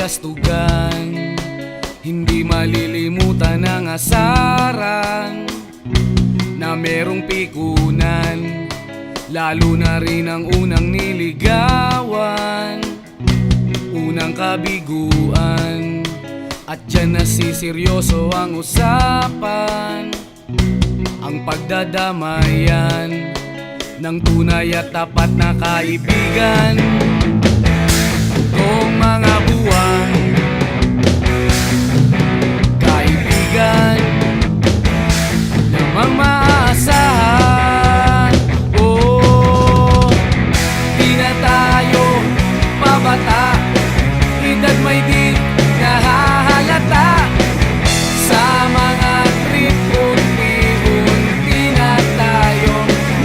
kastugan, hindi malilimutan ang asaran na merong pikunan, lalo na rin ang unang niligawan, unang kabiguan. At dyan nasiseryoso ang usapan, ang pagdadamayan ng tunay at tapat na kaibigan. Kung mga buwan, kaibigan namang maaasahan. Oh, di na tayo pabata, edad may di nahahalata. Sa mga trip unti-unti na tayo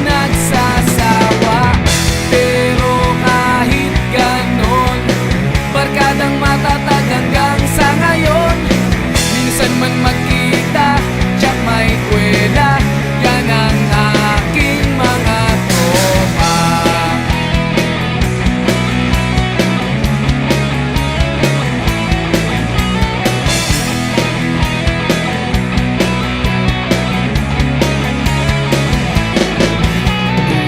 nagsasawa. Pero kahit ganon, barkadang matatag hanggang sa ngayon. Minsan man magkita, tiyak may kwela, yan ang aking mga tropa.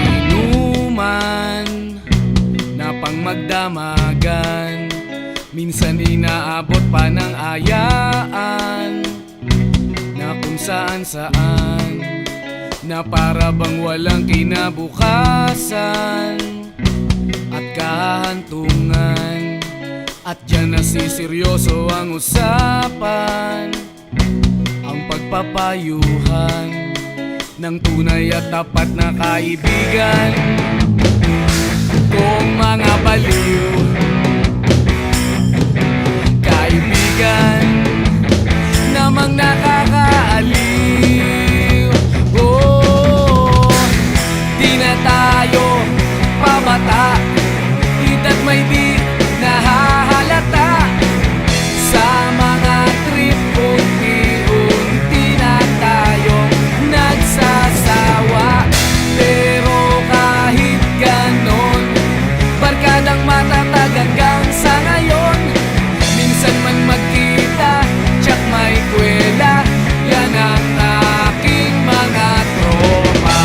Inuman na pang magdamagan, minsan inaabot pa ng ayaan, na kung saan-saan, na para bang walang kinabukasan at kahantungan. At dyan nasiseryoso ang usapan, ang pagpapayuhan ng tunay at tapat na kaibigan. Kung mga baliw, kaibigan namang nakakaaliw. Oh, di na tayo pabata, edad may di nahahalata. Sa mga trip unti-unti na tayo nagsasawa. Pero kahit ganon, barkadang matatag hanggang sa ngayon. Minsan man magkita, tiyak may kwela, yan ang aking mga tropa.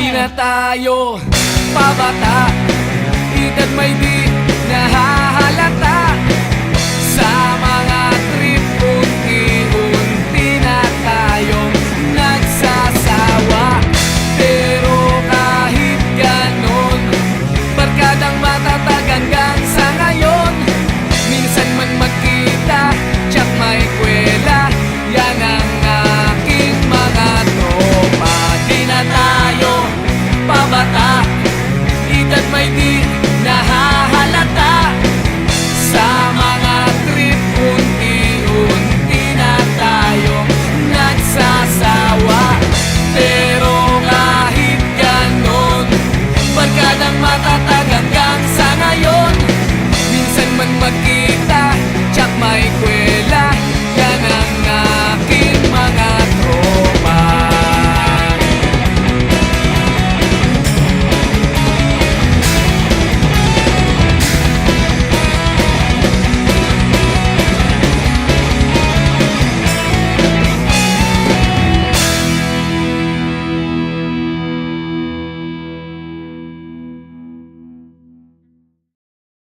Na tayo pabata, edad may di nahahalata. Sa mga trip unti-unti na tayong nagsasawa. Pero kahit ganon, barkadang matatag hanggang sa ngayon. Minsan man magkita, tiyak may kwela, yan ang aking mga tropa. Di na tayo pabata, edad may di